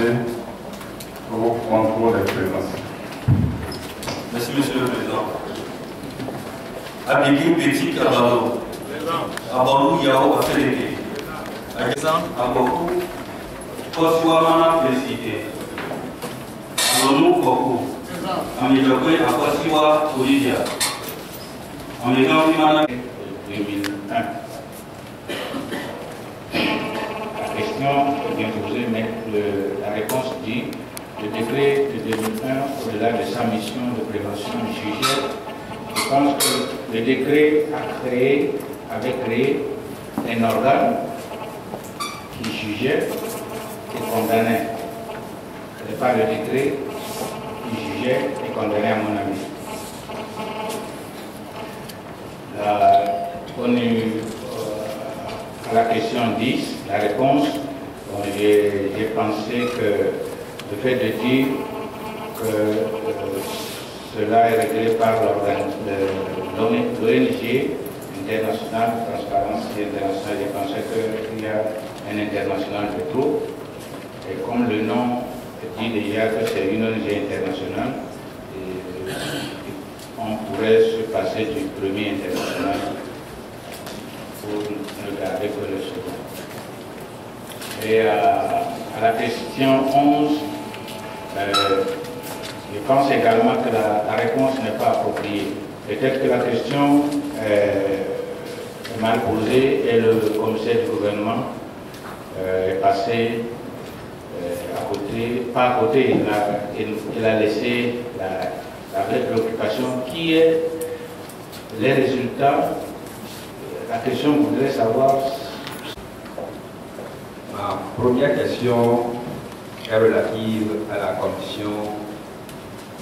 député au contrôle des présences. Merci, Monsieur le Président. Abiki Petit Kabalo. Abalou Yao Afeleke. Aboku Koswamana Félicité. Alonou Koku. Amidjokwe Akwasiwa Olivia. Amidjokwe Imana 2001. La question est bien posée, mais la réponse dit le décret de 2001, au-delà de sa mission de prévention du sujet, je pense que le décret avait créé un organe qui jugeait et condamnait. Ce n'est pas le décret qui jugeait et condamnait, à mon avis. À la question 10, la réponse, j'ai pensé que le fait de dire que cela est réglé par l'ONG internationale, Transparence internationale, j'ai pensé qu'il y a un international de trop. Et comme le nom dit déjà que c'est une ONG internationale, on pourrait se passer du premier international pour ne garder que le second. Et à la question 11, je pense également que la réponse n'est pas appropriée. Peut-être que la question est mal posée et le commissaire du gouvernement est passé à côté, pas à côté, il a laissé la vraie préoccupation qui est les résultats. La question voudrait savoir. Ma première question est relative à la commission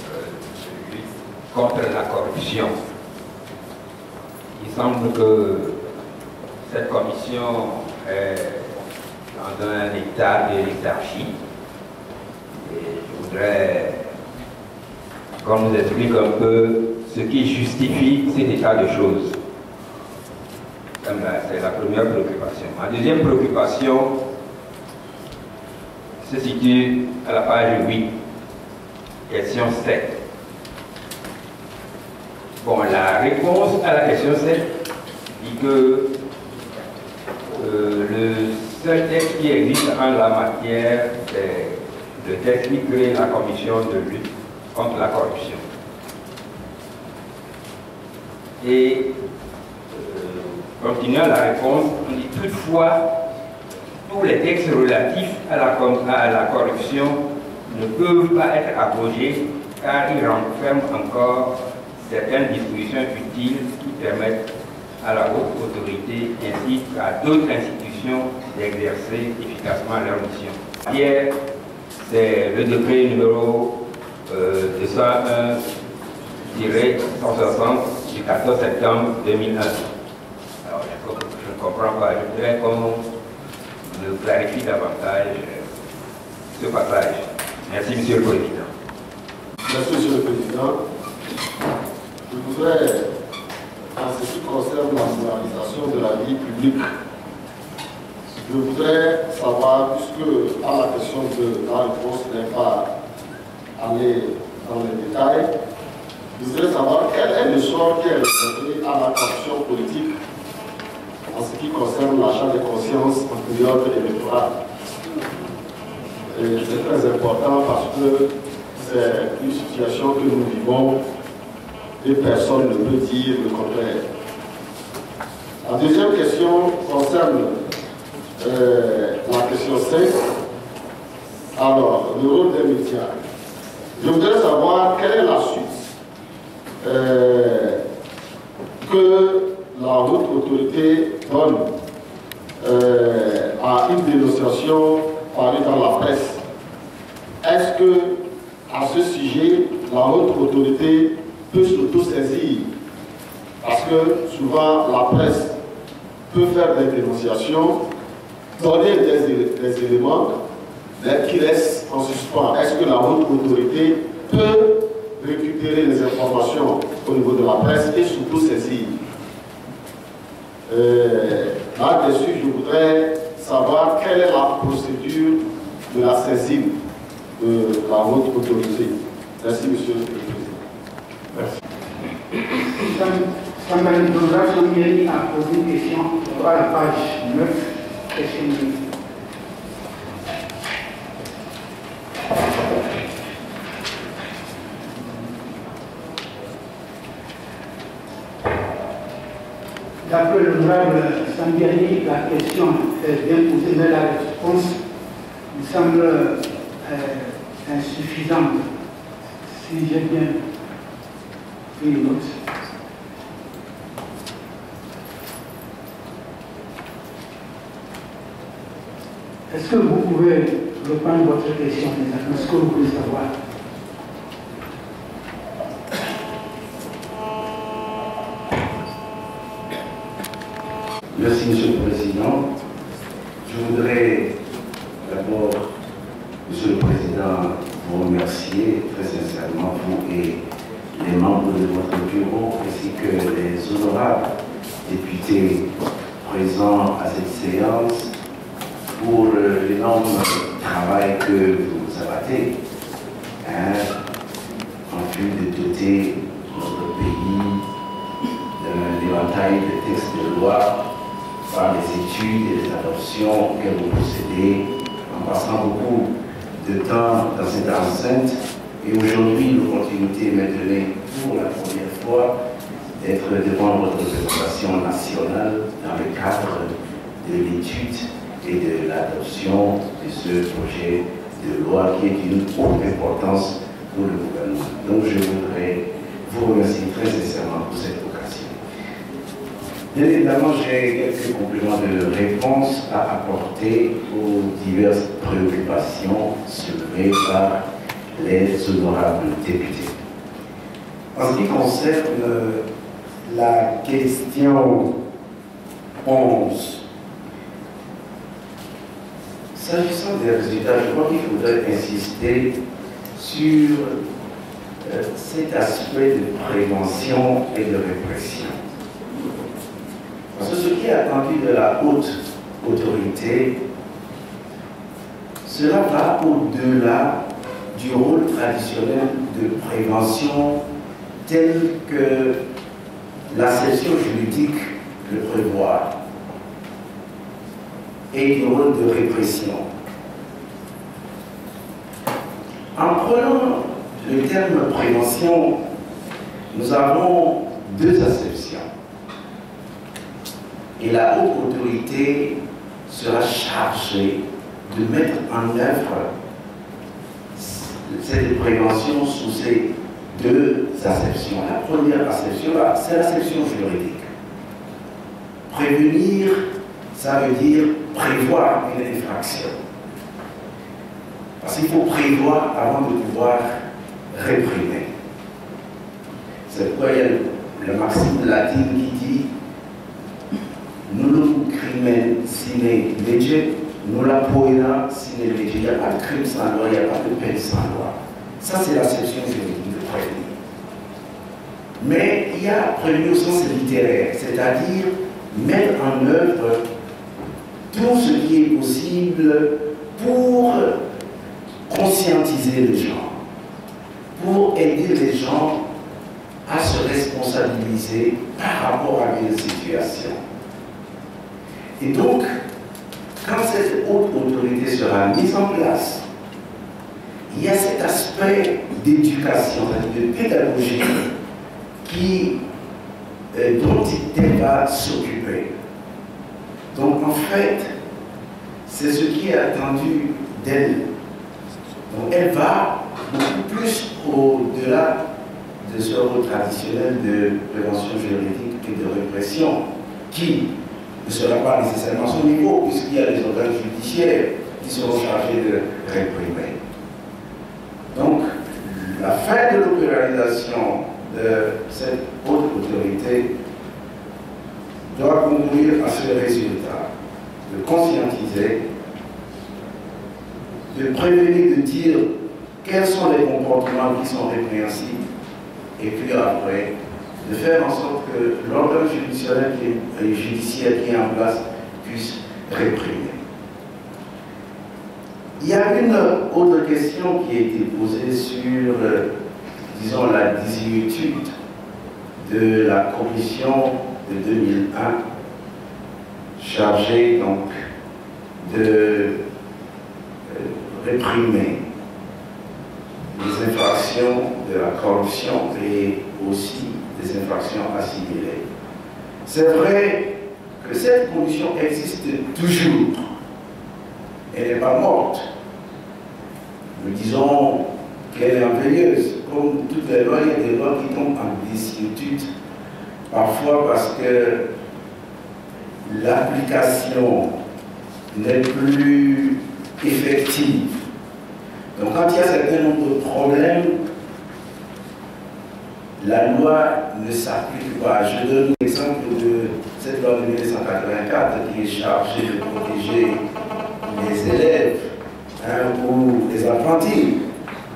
de lutte contre la corruption. Il semble que cette commission est dans un état de léthargie. Et je voudrais qu'on nous explique un peu ce qui justifie cet état de choses. C'est la première préoccupation. Ma deuxième préoccupation se situe à la page 8, question 7. Bon, la réponse à la question 7 dit que le seul texte qui existe en la matière, c'est le texte qui crée la commission de lutte contre la corruption. Et continuant la réponse, on dit toutefois, tous les textes relatifs à la corruption ne peuvent pas être abrogés car ils renferment encore certaines dispositions utiles qui permettent à la haute autorité ainsi qu'à d'autres institutions d'exercer efficacement leur mission. Hier, c'est le décret numéro 201-160 du 14 septembre 2001. Alors, je ne comprends pas. Je voudrais qu'on me clarifie davantage ce passage. Merci, Monsieur le Président. Merci, Monsieur le Président. Je voudrais, en ce qui concerne la moralisation de la vie publique, je voudrais savoir, puisque à la question de la réponse n'est pas allée dans les détails, je voudrais savoir quel est le sort qui est réservé à la corruption politique en ce qui concerne l'achat de conscience en période électorale. C'est très important parce que c'est une situation que nous vivons et personne ne peut dire le contraire. La deuxième question concerne la question 5. Alors, le rôle des médias. Je voudrais savoir quelle est la suite que la haute autorité donne à une dénonciation parue dans la presse. Est-ce que, à ce sujet, la haute autorité peut s'auto-saisir? Parce que souvent, la presse peut faire des dénonciations, donner des éléments, mais qui restent en suspens. Est-ce que la haute autorité peut récupérer les informations au niveau de la presse et s'auto-saisir? Là-dessus, je voudrais savoir quelle est la procédure de la saisine. de la haute autorité. Merci, Monsieur le Président. Merci. Sambali Dora Somieri a posé une question à la page 9, question 2. D'après l'honorable Sambiani, la question est bien posée, mais la réponse me semble insuffisante, si j'ai bien pris note. Est-ce que vous pouvez reprendre votre question, ce que vous voulez savoir? Merci, Monsieur le Président. Je voudrais d'abord, Monsieur le Président, vous remercier très sincèrement, vous et les membres de votre bureau, ainsi que les honorables députés présents à cette séance, pour l'énorme travail que vous abattez en vue de doter notre pays d'un éventail de textes de loi par les études et les adoptions que vous possédez, en passant beaucoup de temps dans cette enceinte. Et aujourd'hui, l'opportunité m'est donnée pour la première fois d'être devant votre représentation nationale dans le cadre de l'étude et de l'adoption de ce projet de loi qui est d'une haute importance pour le gouvernement. Donc je voudrais vous remercier très sincèrement pour cette occasion. Bien évidemment, j'ai quelques compléments de réponse à apporter aux diverses préoccupations soulevées par les honorables députés. En ce qui concerne la question 11, s'agissant des résultats, je crois qu'il faudrait insister sur cet aspect de prévention et de répression. Parce que ce qui est attendu de la haute autorité, cela va au-delà du rôle traditionnel de prévention tel que l'acception juridique le prévoit, et du rôle de répression. En prenant le terme prévention, nous avons deux acceptions. Et la haute autorité sera chargée de mettre en œuvre cette prévention sous ces deux acceptions. La première acception, c'est l'acception juridique. Prévenir, ça veut dire prévoir une infraction. Parce qu'il faut prévoir avant de pouvoir réprimer. C'est pourquoi il y a la maxime latine qui dit nullum crimen sine lege, nulla poena sine lege. Il n'y a pas de crime sans loi, il n'y a pas de peine sans loi. Ça, c'est l'acception juridique de prévenir. Mais il y a prévenir au sens littéraire, c'est-à-dire mettre en œuvre tout ce qui est possible pour conscientiser les gens, pour aider les gens à se responsabiliser par rapport à une situation. Et donc, quand cette haute autorité sera mise en place, il y a cet aspect d'éducation, de pédagogie dont elle va s'occuper. Donc en fait, c'est ce qui est attendu d'elle. Donc elle va beaucoup plus au-delà de ce rôle traditionnel de prévention juridique et de répression, qui ne sera pas nécessairement son niveau, puisqu'il y a les organes judiciaires qui seront chargés de réprimer. Donc, la fin de l'opéralisation de cette haute autorité doit conduire à ce résultat, de conscientiser, de prévenir, de dire quels sont les comportements qui sont répréhensibles, et puis après, de faire en sorte que l'organe judiciaire qui est en place puisse réprimer. Il y a une autre question qui a été posée sur, disons, la désuétude de la commission de 2001 chargée donc de réprimer les infractions de la corruption et aussi des infractions assimilées. C'est vrai que cette commission existe toujours. Elle n'est pas morte. Nous disons qu'elle est enveilleuse. Comme toutes les lois, il y a des lois qui tombent en désuétude. Parfois parce que l'application n'est plus effective. Donc quand il y a un certain nombre de problèmes, la loi ne s'applique pas. Je donne l'exemple de cette loi de 1984 qui est chargée de protéger les élèves ou les apprentis.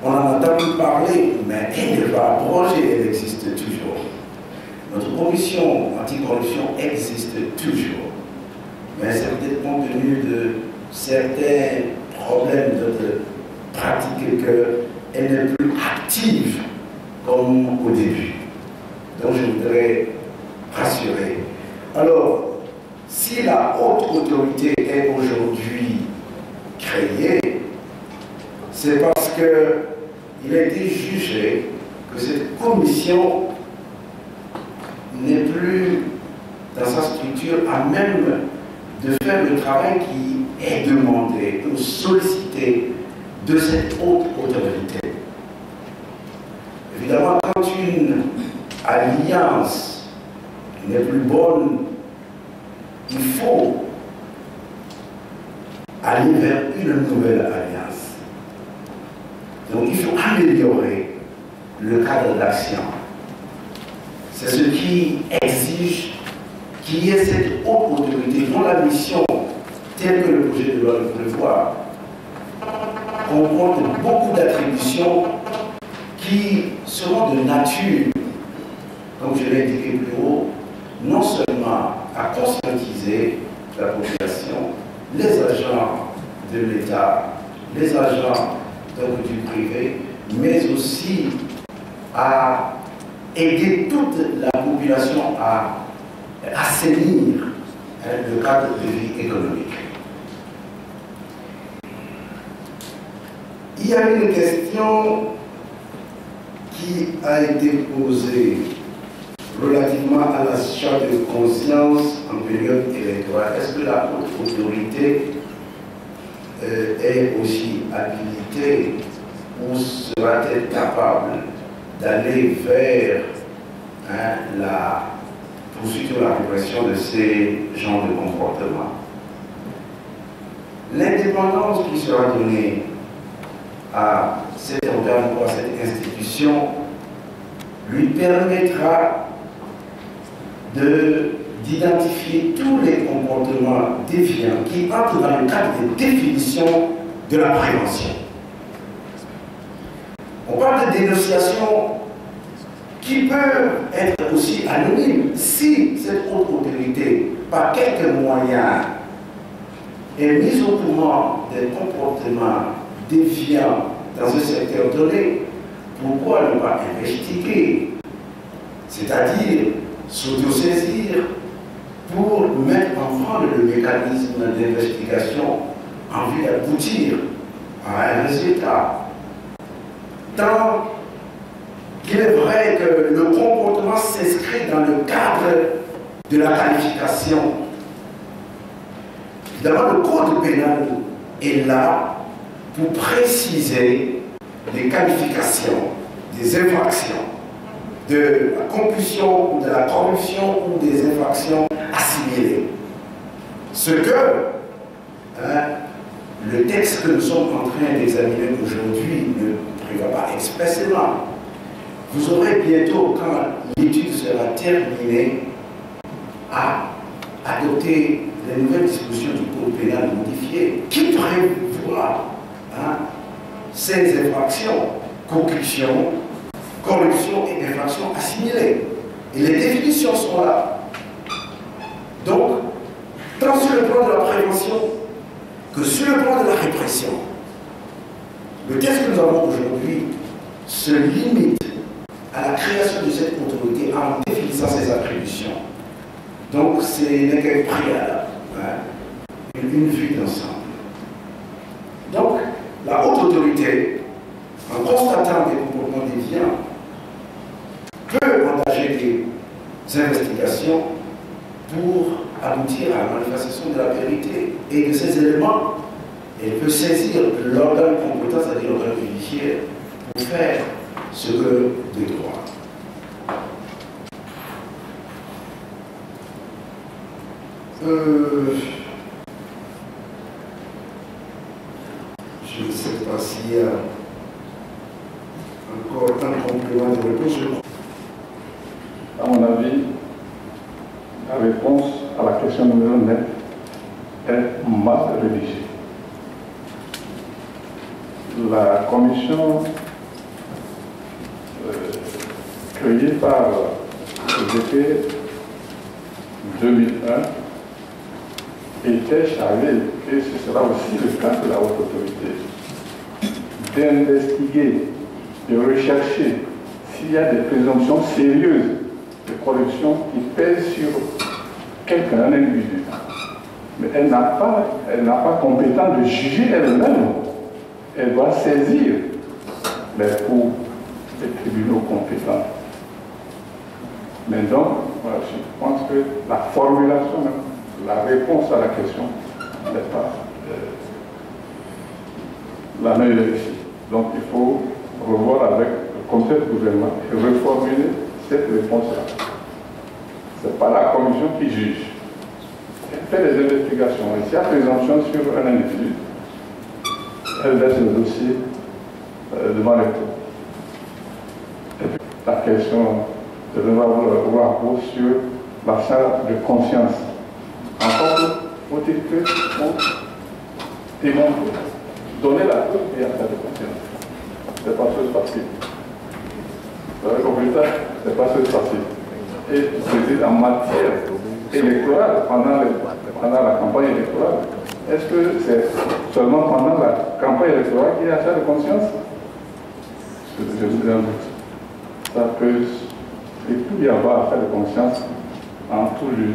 On en a entendu parler, mais elle n'est pas abrogée, elle existe toujours. Notre commission anticorruption existe toujours. Mais c'est peut-être compte tenu de certains problèmes de pratique qu'elle n'est plus active comme au début. Donc je voudrais rassurer. Alors, si la haute autorité est aujourd'hui créée, c'est parce qu'il a été jugé que cette commission n'est plus dans sa structure à même de faire le travail qui est demandé ou sollicité de cette haute autorité. Évidemment, quand une alliance n'est plus bonne, il faut aller vers une nouvelle alliance. Donc il faut améliorer le cadre d'action. C'est ce qui exige qu'il y ait cette haute autorité dont la mission, telle que le projet de loi le prévoit, comporte beaucoup d'attributions qui seront de nature, comme je l'ai indiqué plus haut, non seulement à conscientiser la population, les agents de l'État, les agents donc, du privé, mais aussi à aider toute la population à assainir le cadre de vie économique. Il y a une question qui a été posée relativement à l'achat de conscience en période électorale. Est-ce que la haute autorité est aussi habilitée ou sera-t-elle capable d'aller vers la poursuite ou la répression de ces genres de comportements? L'indépendance qui sera donnée à cet organe ou à cette institution lui permettra d'identifier tous les comportements déviants qui entrent dans le cadre des définitions de la prévention. On parle de dénonciations qui peuvent être aussi anonymes si cette haute autorité, par quelques moyens, est mise au courant des comportements déviants dans un secteur donné. Pourquoi ne pas investiguer? C'est-à-dire s'autosaisir pour mettre en branle le mécanisme d'investigation en vue d'aboutir à un résultat. Tant qu'il est vrai que le comportement s'inscrit dans le cadre de la qualification. Évidemment, le code pénal est là pour préciser les qualifications des infractions, de la compulsion, de la corruption ou des infractions assimilées. Ce que le texte que nous sommes en train d'examiner aujourd'hui ne prévoit pas expressément. Vous aurez bientôt, quand l'étude sera terminée, à adopter les nouvelles dispositions du code pénal modifié qui prévoit ces infractions, concussion, corruption et infractions assimilées. Et les définitions sont là. Donc, tant sur le plan de la prévention que sur le plan de la répression, Le texte que nous avons aujourd'hui se limite à la création de cette autorité en définissant ses attributions. Donc, ce n'est qu'un préalable, une vue d'ensemble. Donc, la haute autorité, en constatant des comportements déviants, peut engager des investigations pour aboutir à la manifestation de la vérité. Et de ces éléments, elle peut saisir l'organe compétent, c'est-à-dire l'organe judiciaire, pour faire ce que de droit. Je ne sais pas s'il y a encore un complément de réponse. À mon avis, la réponse à la question numéro 9 est mal rédigée. La commission créée par le décret 2001 était chargée, et ce sera aussi le cas de la haute autorité, d'investiguer, de rechercher s'il y a des présomptions sérieuses de corruption qui pèsent sur quelqu'un, un individu. Mais elle n'a pas compétence de juger elle-même. Elle doit saisir les cours des tribunaux compétents. Mais donc, voilà, je pense que la formulation, la réponse à la question n'est pas la meilleure ici. Donc il faut revoir avec le conseil de gouvernement et reformuler cette réponse-là. Ce n'est pas la commission qui juge. Elle fait des investigations. Et s'il y a présomption sur un individu, elle laisse le dossier devant les cours. Et puis la question de l'honorable rapport sur la charge de conscience. Encore faut-il que pour démontrer, donner la preuve qu'il y a charge de conscience. Ce n'est pas chose facile. Vous savez, au plus tard, ce n'est pas chose facile. Et c'est en matière électorale, pendant la campagne électorale. Est-ce que c'est seulement pendant la campagne électorale qu'il y a charge de conscience? Je vous ai un doute. Ça peut y avoir affaire de conscience en tout lieu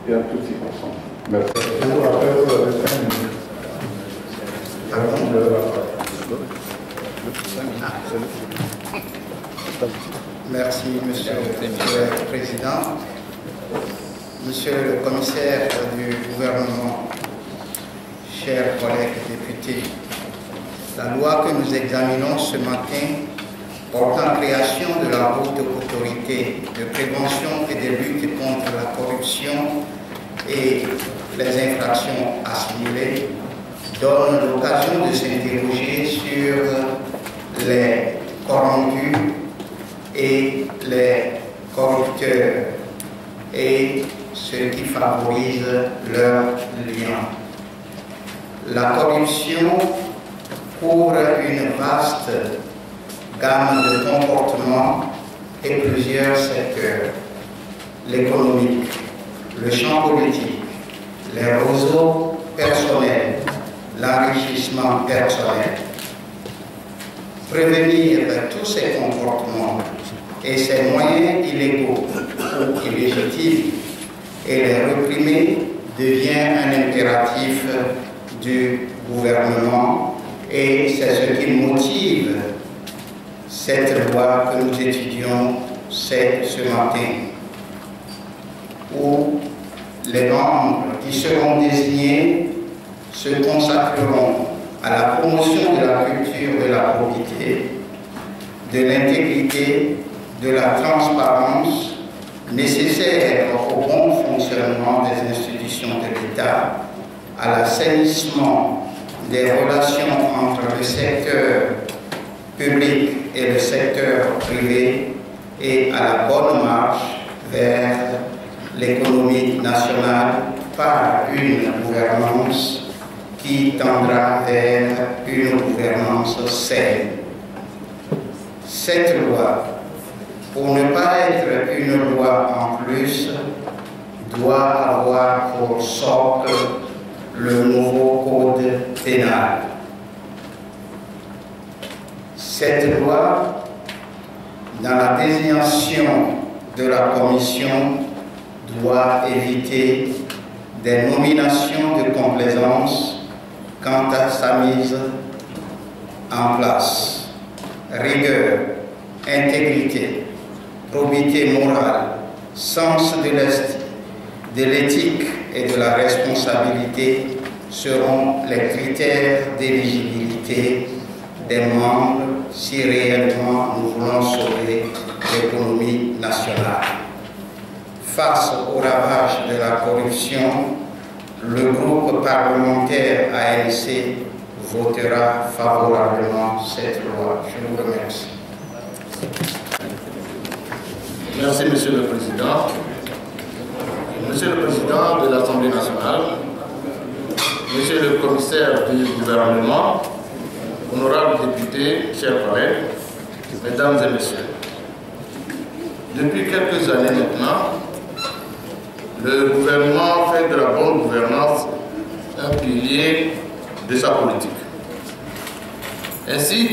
et en toute circonstance. Merci. Merci, Monsieur le Président. Monsieur le commissaire du gouvernement, chers collègues députés, la loi que nous examinons ce matin portant création de la haute autorité de prévention et de lutte contre la corruption et les infractions assimilées donne l'occasion de s'interroger sur les corrompus et les corrupteurs et ce qui favorise leur lien. La corruption couvre une vaste gamme de comportements et plusieurs secteurs: l'économique, le champ politique, les réseaux personnels, l'enrichissement personnel. Prévenir tous ces comportements et ces moyens illégaux ou illégitimes et les réprimer devient un impératif du gouvernement, et c'est ce qui motive cette loi que nous étudions ce matin, où les membres qui seront désignés se consacreront à la promotion de la culture de la probité, de l'intégrité, de la transparence nécessaire au bon fonctionnement des institutions de l'État, à l'assainissement des relations entre le secteur public et le secteur privé et à la bonne marche vers l'économie nationale par une gouvernance qui tendra vers une gouvernance saine. Cette loi, pour ne pas être une loi en plus, doit avoir pour socle le nouveau code pénal. Cette loi, dans la désignation de la commission, doit éviter des nominations de complaisance quant à sa mise en place. Rigueur, intégrité, probité morale, sens de l'éthique et de la responsabilité seront les critères d'éligibilité des membres si réellement nous voulons sauver l'économie nationale. Face au ravage de la corruption, le groupe parlementaire ANC votera favorablement cette loi. Je vous remercie. Merci, Monsieur le Président. Monsieur le Président de l'Assemblée nationale, Monsieur le Commissaire du gouvernement, honorables députés, chers collègues, Mesdames et Messieurs, depuis quelques années maintenant, le gouvernement fait de la bonne gouvernance un pilier de sa politique. Ainsi,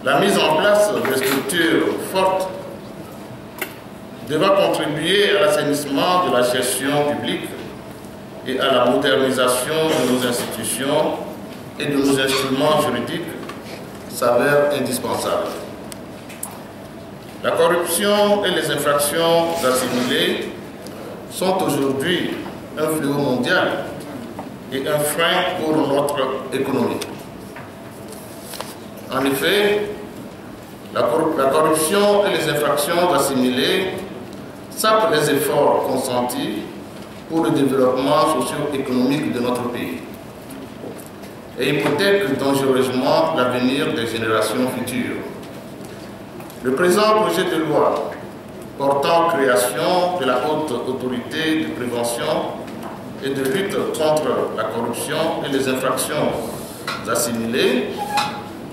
la mise en place de structures fortes devra contribuer à l'assainissement de la gestion publique et à la modernisation de nos institutions et de nos instruments juridiques s'avère indispensable. La corruption et les infractions assimilées sont aujourd'hui un fléau mondial et un frein pour notre économie. En effet, la corruption et les infractions assimilées sapent les efforts consentis pour le développement socio-économique de notre pays et hypothèquent dangereusement l'avenir des générations futures. Le présent projet de loi portant création de la haute autorité de prévention et de lutte contre la corruption et les infractions assimilées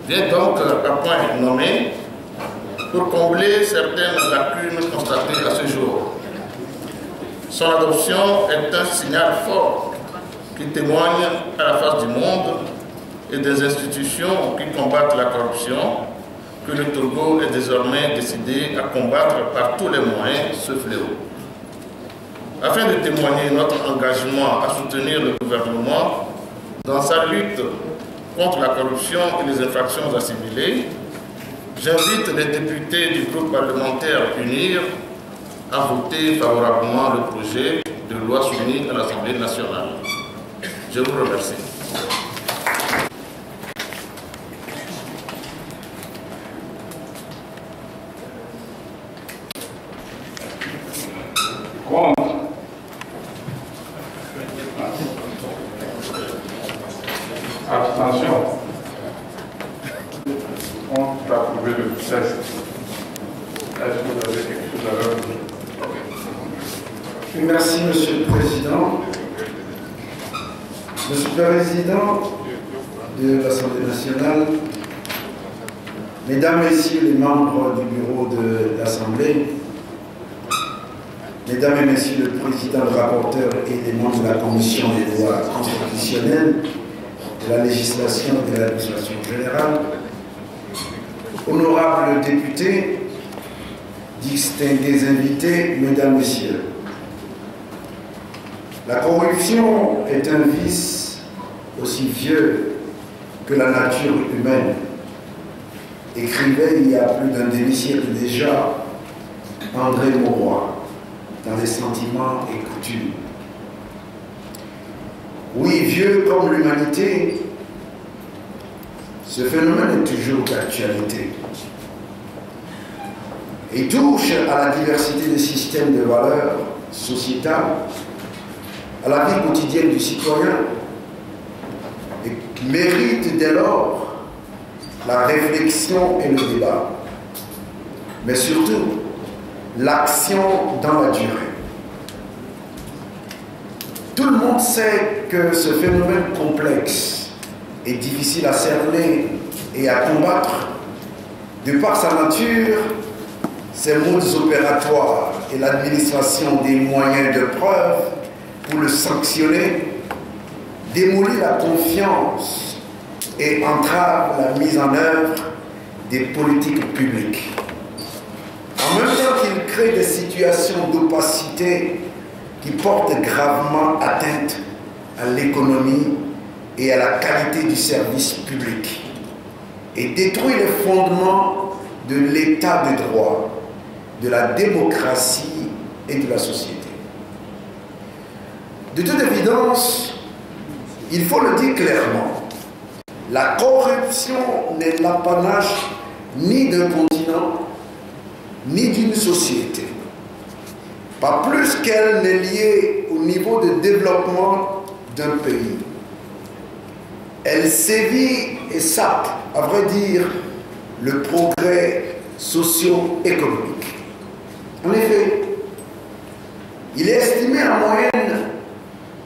vient donc à point nommé pour combler certaines lacunes constatées à ce jour. Son adoption est un signal fort qui témoigne à la face du monde et des institutions qui combattent la corruption que le Togo est désormais décidé à combattre par tous les moyens ce fléau. Afin de témoigner notre engagement à soutenir le gouvernement dans sa lutte contre la corruption et les infractions assimilées, j'invite les députés du groupe parlementaire UNIR à voter favorablement le projet de loi soumis à l'Assemblée nationale. Je vous remercie. Contre. Abstention. On peut approuver le texte. Est-ce que vous avez quelque chose à rajouter? Merci, Monsieur le Président. Monsieur le Président de l'Assemblée nationale, Mesdames, Messieurs les membres du bureau de l'Assemblée, Mesdames et Messieurs le Président, le rapporteur et les membres de la Commission des lois constitutionnelles, de la législation et de l'administration générale, honorables députés, distingués invités, Mesdames, Messieurs, la corruption est un vice aussi vieux que la nature humaine, écrivait il y a plus d'un demi-siècle déjà André Mauroy dans Les Sentiments et Coutumes. Oui, vieux comme l'humanité, ce phénomène est toujours d'actualité. Il touche à la diversité des systèmes de valeurs sociétales, à la vie quotidienne du citoyen, et mérite dès lors la réflexion et le débat, mais surtout l'action dans la durée. Tout le monde sait que ce phénomène complexe est difficile à cerner et à combattre de par sa nature, ses modes opératoires et l'administration des moyens de preuve pour le sanctionner, démolit la confiance et entrave la mise en œuvre des politiques publiques. En même temps qu'il crée des situations d'opacité qui portent gravement atteinte à l'économie et à la qualité du service public et détruit les fondements de l'état de droit, de la démocratie et de la société. De toute évidence, il faut le dire clairement, la corruption n'est l'apanage ni d'un continent, ni d'une société. Pas plus qu'elle n'est liée au niveau de développement d'un pays. Elle sévit et sape, à vrai dire, le progrès socio-économique. En effet, il est estimé en moyenne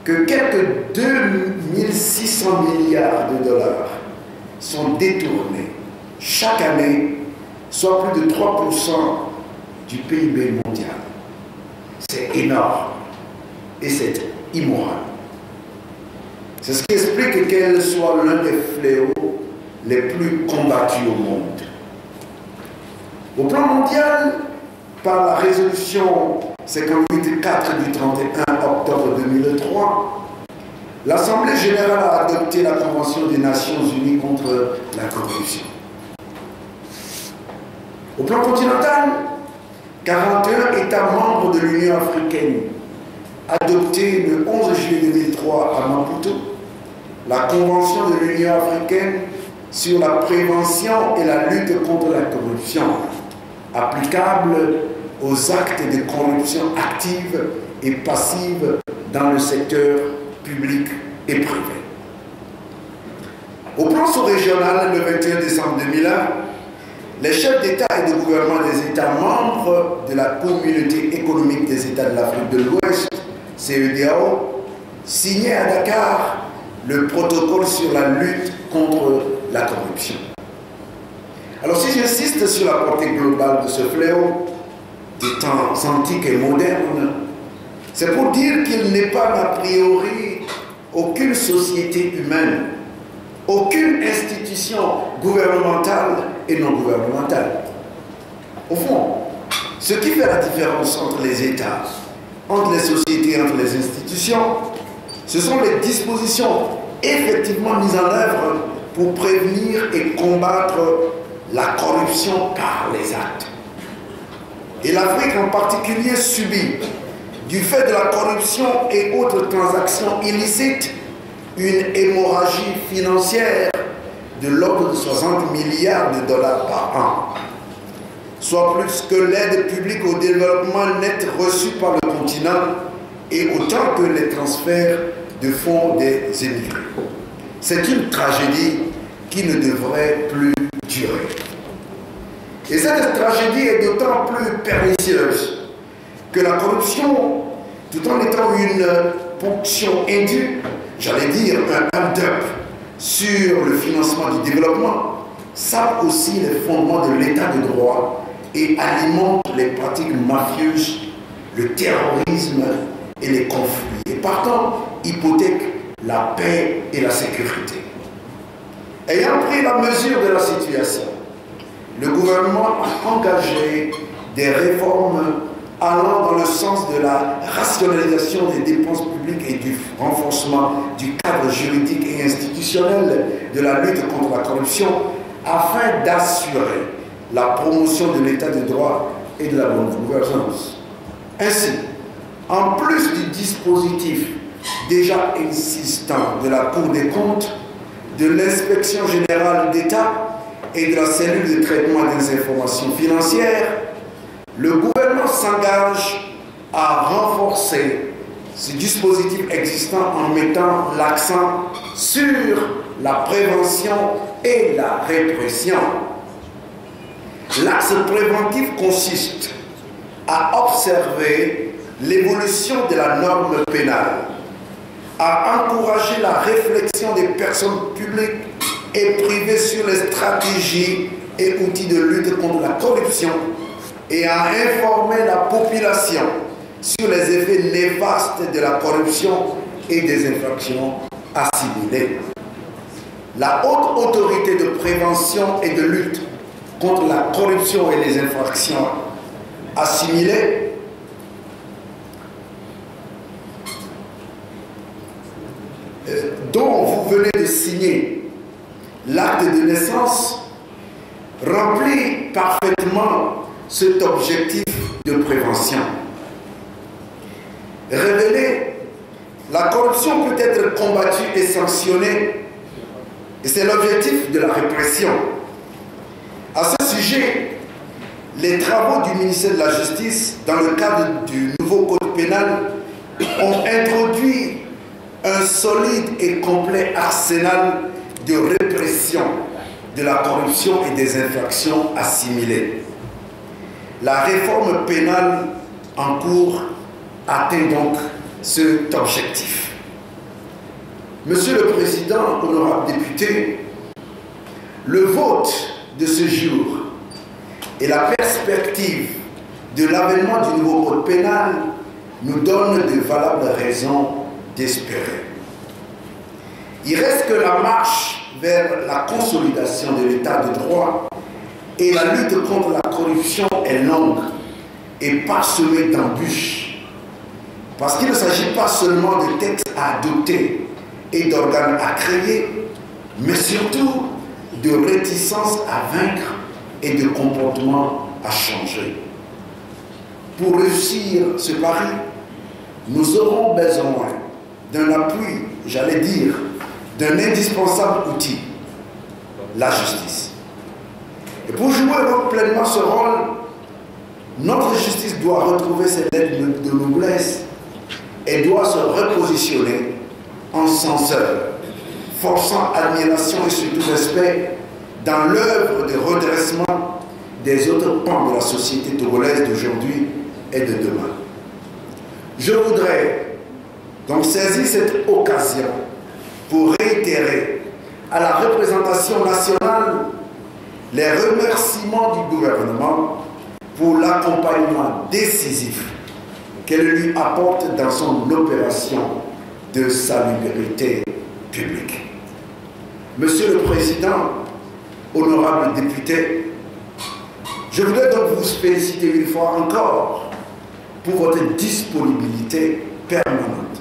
que quelques 2600 milliards de dollars sont détournés chaque année, soit plus de 3% du PIB mondial. C'est énorme et c'est immoral. C'est ce qui explique qu'elle soit l'un des fléaux les plus combattus au monde. Au plan mondial, par la résolution 58.4 du 31 octobre 2003, l'Assemblée générale a adopté la Convention des Nations Unies contre la corruption. Au plan continental, 41 États membres de l'Union africaine adopté le 11 juillet 2003 à Maputo la Convention de l'Union africaine sur la prévention et la lutte contre la corruption, applicable aux actes de corruption active et passive dans le secteur public et privé. Au plan sous-régional, le 21 décembre 2001, les chefs d'État et de gouvernement des États membres de la Communauté économique des États de l'Afrique de l'Ouest, CEDEAO, signaient à Dakar le protocole sur la lutte contre la corruption. Alors si j'insiste sur la portée globale de ce fléau, des temps antiques et modernes, c'est pour dire qu'il n'est pas a priori aucune société humaine, aucune institution gouvernementale et non gouvernementale. Au fond, ce qui fait la différence entre les États, entre les sociétés, entre les institutions, ce sont les dispositions effectivement mises en œuvre pour prévenir et combattre la corruption par les actes. Et l'Afrique en particulier subit, du fait de la corruption et autres transactions illicites, une hémorragie financière de l'ordre de 60 milliards de dollars par an, soit plus que l'aide publique au développement net reçue par le continent et autant que les transferts de fonds des émigrés. C'est une tragédie qui ne devrait plus durer. Et cette tragédie est d'autant plus pernicieuse que la corruption, tout en étant une ponction indue, j'allais dire un hold-up sur le financement du développement, sape aussi les fondements de l'état de droit et alimente les pratiques mafieuses, le terrorisme et les conflits, et partant hypothèque la paix et la sécurité. Ayant pris la mesure de la situation, le gouvernement a engagé des réformes allant dans le sens de la rationalisation des dépenses publiques et du renforcement du cadre juridique et institutionnel de la lutte contre la corruption afin d'assurer la promotion de l'état de droit et de la bonne gouvernance. Ainsi, en plus du dispositif déjà existant de la Cour des comptes, de l'Inspection générale d'État et de la cellule de traitement des informations financières, le gouvernement s'engage à renforcer ce dispositif existant en mettant l'accent sur la prévention et la répression. L'axe préventif consiste à observer l'évolution de la norme pénale, à encourager la réflexion des personnes publiques et privées sur les stratégies et outils de lutte contre la corruption et à informer la population sur les effets néfastes de la corruption et des infractions assimilées. La haute autorité de prévention et de lutte contre la corruption et les infractions assimilées, dont vous venez de signer l'acte de naissance, remplit parfaitement cet objectif de prévention. Révéler la corruption peut être combattue et sanctionnée, et c'est l'objectif de la répression. À ce sujet, les travaux du ministère de la Justice, dans le cadre du nouveau code pénal, ont introduit un solide et complet arsenal de répression de la corruption et des infractions assimilées. La réforme pénale en cours atteint donc cet objectif. Monsieur le Président, honorables députés, le vote de ce jour et la perspective de l'avènement du nouveau code pénal nous donnent de valables raisons d'espérer. Il reste que la marche vers la consolidation de l'état de droit et la lutte contre la corruption est longue et parsemée d'embûches. Parce qu'il ne s'agit pas seulement de textes à adopter et d'organes à créer, mais surtout de réticences à vaincre et de comportements à changer. Pour réussir ce pari, nous aurons besoin d'un appui, j'allais dire, d'un indispensable outil, la justice. Et pour jouer pleinement ce rôle, notre justice doit retrouver ses lettres de noblesse et doit se repositionner en censeur, forçant admiration et surtout respect dans l'œuvre de redressement des autres pans de la société togolaise d'aujourd'hui et de demain. Je voudrais donc saisir cette occasion pour réitérer à la représentation nationale les remerciements du gouvernement pour l'accompagnement décisif qu'elle lui apporte dans son opération de salubrité publique. Monsieur le Président, honorables députés, je voudrais donc vous féliciter une fois encore pour votre disponibilité permanente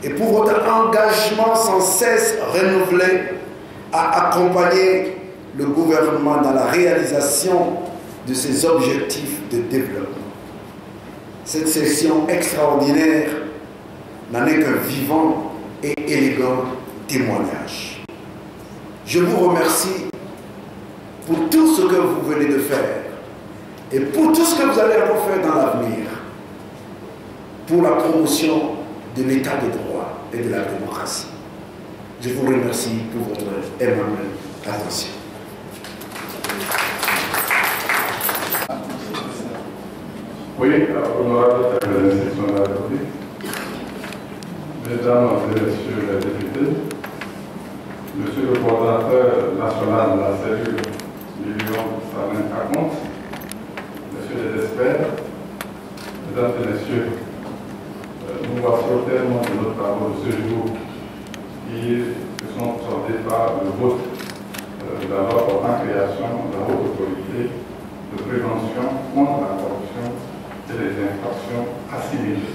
et pour votre engagement sans cesse renouvelé à accompagner le gouvernement dans la réalisation de ses objectifs de développement. Cette session extraordinaire n'en est qu'un vivant et élégant témoignage. Je vous remercie pour tout ce que vous venez de faire et pour tout ce que vous allez encore faire dans l'avenir pour la promotion de l'état de droit et de la démocratie. Je vous remercie pour votre aimable attention. Oui, honorable section de la République, mesdames et messieurs les députés, monsieur le coordinateur national de la cellule Million Salin Caconte, messieurs les experts, mesdames et messieurs, nous voici au terme de nos travaux de ce jour qui sont sortis par le vote de la loi portant création de la haute autorité de prévention contre la corruption et les infractions assimilées.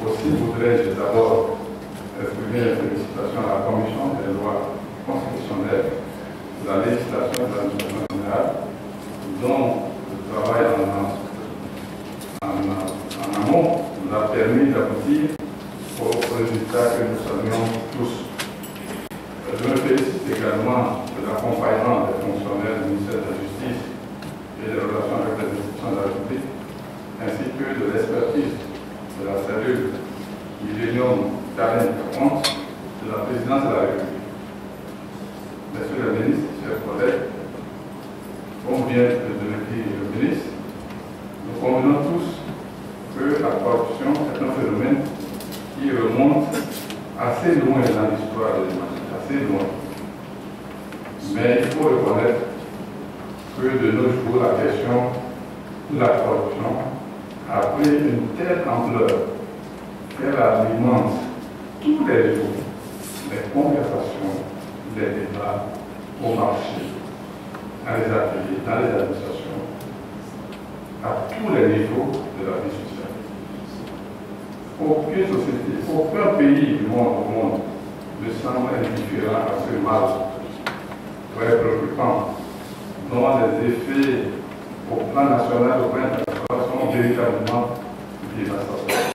Aussi voudrais-je d'abord exprimer une félicitation à la Commission des lois constitutionnelles de la législation de l'administration générale, dont le travail en amont nous a permis d'aboutir aux résultats que nous saluons tous. Je me félicite également de l'accompagnement des fonctionnaires du ministère de la Justice et des relations avec les institutions de la République, ainsi que de l'expertise de la cellule Millennium Talent Caconte de la présidence de la République. Messieurs les ministres, chers collègues, comme vient de le dire le ministre, nous convenons tous que la corruption est un phénomène qui remonte assez loin dans l'histoire de l'humanité, assez loin. Mais il faut reconnaître que de nos jours, la question de la corruption a pris une telle ampleur qu'elle alimente tous les jours les conversations, les débats au marché. dans les ateliers, dans les administrations, à tous les niveaux de la vie sociale. Aucune société, aucun pays du monde au monde ne semble indifférent à ce mal très préoccupant, dont les effets au plan national, au plan international sont véritablement dévastateurs.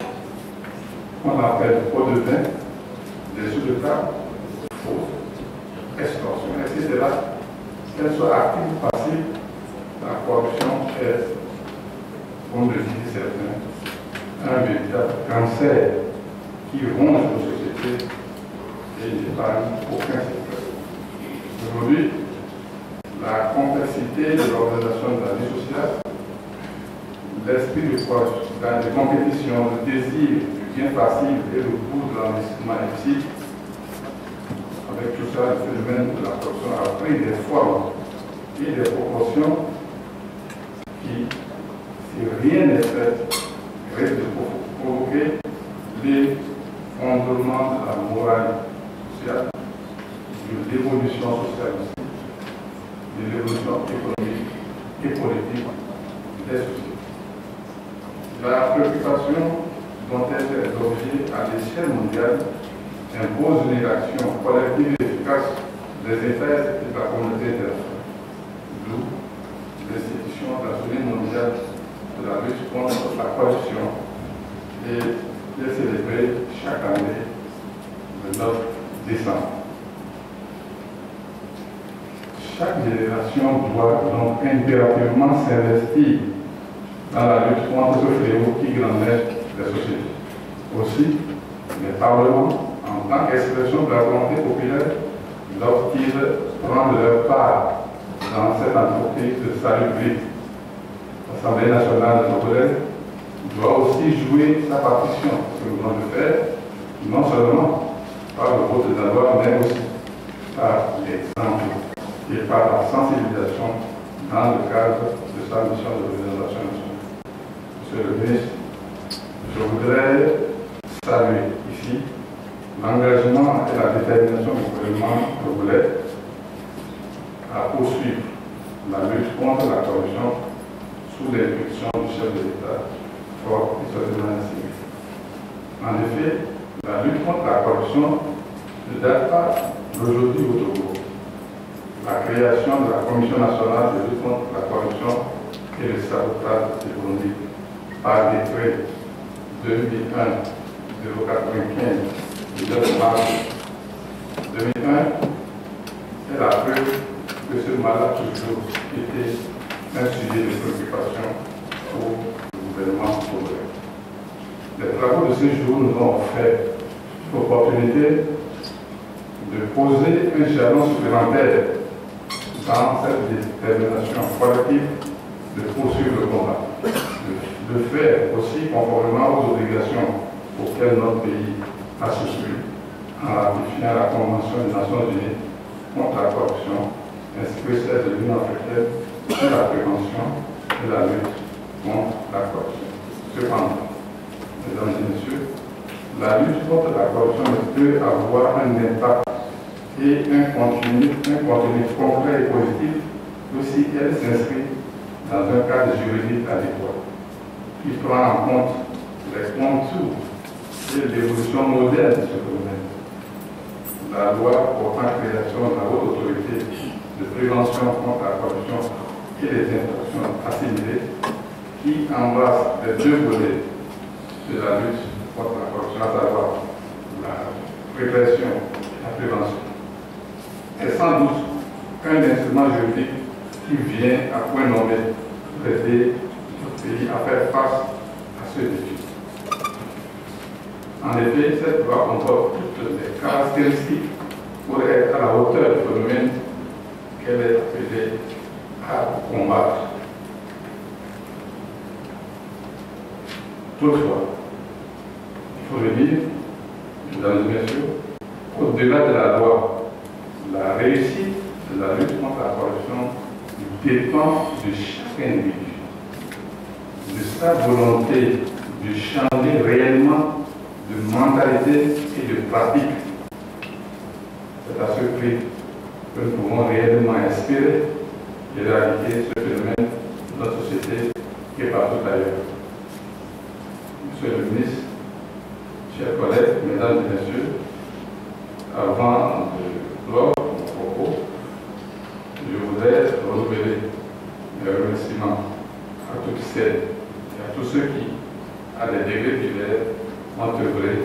On appelle au de vin, des sous de table, fausses, extorsion, etc. Qu'elle soit active ou passive, la corruption est, comme le disent certains, un véritable cancer qui ronge nos sociétés et n'épargne aucun secteur. Aujourd'hui, la complexité de l'organisation de la vie sociale, l'esprit de corruption, dans les compétitions, le désir du bien facile et le goût de l'investissement illicite, avec tout ça, le phénomène de la corruption a pris des formes et des proportions qui, si rien n'est fait, risquent de provoquer l'effondrement de la morale sociale, de l'évolution sociale aussi, de l'évolution économique et politique des sociétés. La préoccupation dont elle est l'objet à l'échelle mondiale impose une action collective et efficace des États et de la communauté internationale. D'où l'institution de la journée mondiale de la lutte contre la corruption et est célébrée chaque année le 9 décembre. Chaque génération doit donc impérativement s'investir dans la lutte contre ce fléau qui grandit les sociétés. Aussi, les parlements, en tant qu'expression de la volonté populaire, doivent-ils prendre leur part dans cette entreprise de salut public. L'Assemblée nationale de nos collègues doit aussi jouer sa partition, ce que nous venons de faire, non seulement par le vote de la loi, mais aussi par l'exemple et par la sensibilisation dans le cadre de sa mission de représentation nationale. Monsieur le ministre, je voudrais saluer ici l'engagement et la détermination du gouvernement congolais à poursuivre la lutte contre la corruption sous l'impulsion du chef de l'État, fort et solidement assigné. En effet, la lutte contre la corruption ne date pas d'aujourd'hui au Togo. La création de la Commission nationale de lutte contre la corruption et le sabotage économique par décret 2001-095 du 9 mars 2001 est la preuve que ce mal a toujours été un sujet de préoccupation pour le gouvernement congolais. Les travaux de ce jour nous ont offert l'opportunité de poser un jalon supplémentaire dans cette détermination collective de poursuivre le combat, de faire aussi conformément aux obligations auxquelles notre pays a souscrit en ratifiant la Convention des Nations Unies contre la corruption, ainsi que celle de l'Union africaine sur la prévention et la lutte contre la corruption. Cependant, mesdames et messieurs, la lutte contre la corruption ne peut avoir un impact et un contenu concret et positif que si elle s'inscrit dans un cadre juridique adéquat, qui prend en compte les contours et l'évolution moderne de ce domaine. La loi portant création de la haute autorité de prévention contre la corruption et les infractions assimilées, qui embrasse les deux volets de la lutte contre la corruption, à savoir la prévention et la prévention, est sans doute un instrument juridique qui vient à point nommé pour aider notre pays à faire face à ce défi. En effet, cette loi comporte toutes les caractéristiques pour être à la hauteur du phénomène qu'elle est appelée à combattre. Toutefois, il faut le dire, mesdames et messieurs, au-delà de la loi, la réussite de la lutte contre la corruption dépend de chaque individu, de sa volonté de changer réellement de mentalité et de pratique. C'est à ce prix que nous pouvons réellement inspirer d'éradiquer ce phénomène dans notre société et partout ailleurs. Monsieur le ministre, chers collègues, mesdames et messieurs, avant de clore mon propos, je voudrais renouveler mes remerciements à toutes celles et à tous ceux qui, à des degrés divers, ont œuvré